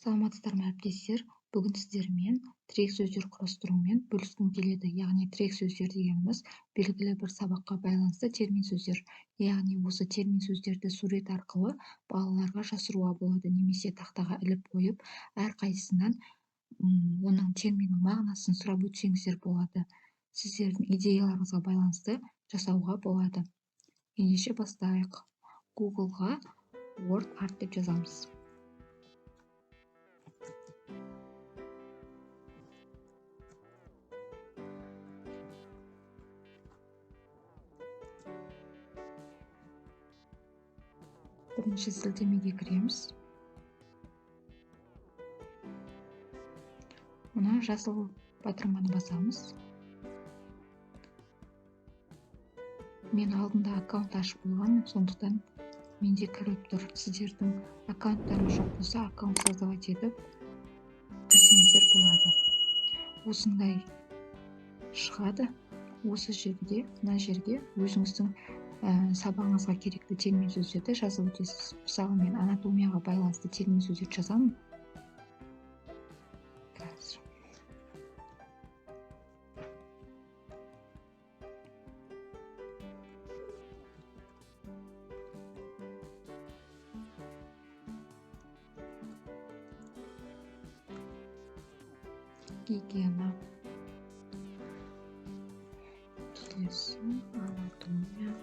Саламатсыздар ма әріптестер? Бүгін сіздермен тірек сөздер құрастырумен бөліскім келеді. Яғни тірек сөздер дегеніміз белгілі бір сабаққа байланысты термин сөздер. Яғни осы термин сөздерді сурет арқылы балаларға жасыруға болады, немесе тақтаға іліп қойып, әрқайсысынан оның терминнің мағынасын сұрап өтсеңіздер болады. Сіздердің идеяларыңызға байланысты жасауға болады. Ендеше бастайық. Google-ға Word Art деп жазамыз. Бірінші сілтемеге кіреміз. Мына жасыл батырманы басамыз. Мен алдында аккаунт ашып қойған, сондықтан менде кіріп тұр. Сіздердің аккаунттарыңыз жоқ болса, аккаунт создавать етіп кірсеңіздер болады. Осындай шығады. Осы жерде, мына жерге өзіңіздің сабағыңызға керекті термин сөздерді жазып өтесіз. Мысалы, мен анатомияға байланысты термин сөздерді жазамын. Гигиена. Келесі анатомия.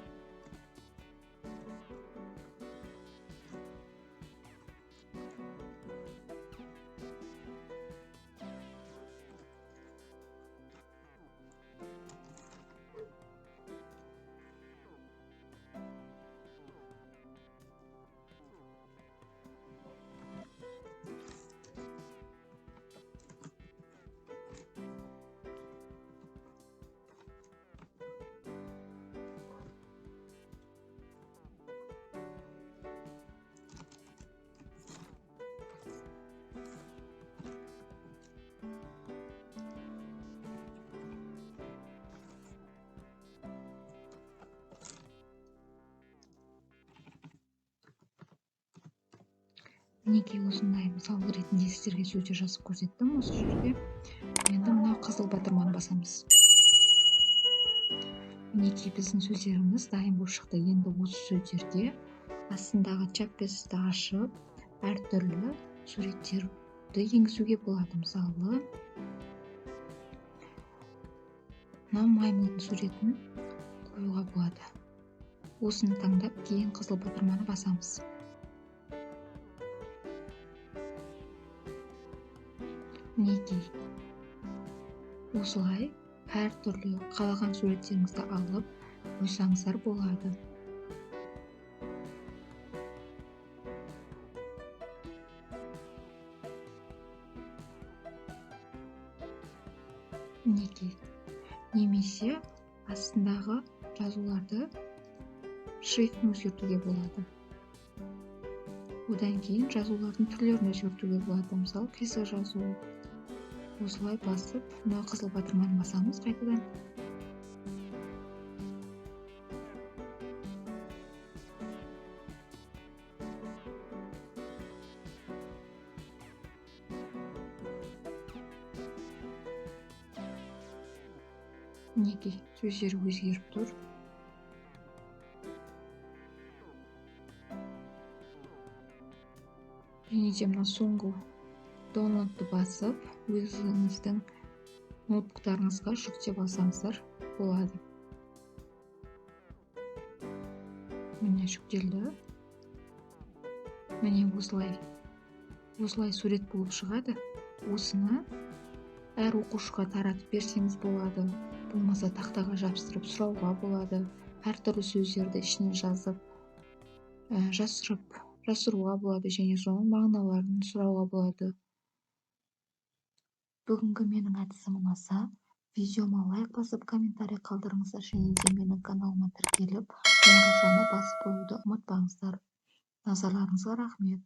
Мінекей осындай мысал ретінде сіздерге сөздер жазып көрсеттім. Осы жерге енді мына қызыл батырманы басамыз. Мінекей біздің сөздеріміз дайын болып шықты. Енді осы сөздерде астындағы чаппесті ашып, әртүрлі суреттерді енгізуге болады. Мысалы, мына маймылдың суретін қоюға болады. Осыны таңдап, кейін қызыл батырманы басамыз. Мінекей осылай әртүрлі қалаған суреттеріңізді алып қойсаңыздар болады. Мінекей. Немесе астындағы жазуларды шрифтін өзгертуге болады. Одан кейін жазулардың түрлерін өзгертуге болады. Мысалы, қисық жазу. Осылай басып, мына қызыл батырманы басамыз қайтадан. Мінекей сөздері өзгеріп тұр. Және де мына соңғы downloadты басып, өзіңіздің ноутбуктарыңызға жүктеп алсаңыздар болады. Міне жүктелді. Міне осылай сурет болып шығады. Осыны әр оқушыға таратып берсеңіз болады. Болмаса тақтаға жабыстырып сұрауға болады. Әртүрлі сөздерді ішіне жазып, жасыруға болады, және соның мағыналарын сұрауға болады. Бүгінгі менің әдісім ұнаса, видеома лайк басып, комментарий қалдырыңыздар, және де менің каналыма тіркеліп, қоңыраушаны басып қоюды ұмытпаңыздар. Назарларыңызға рахмет.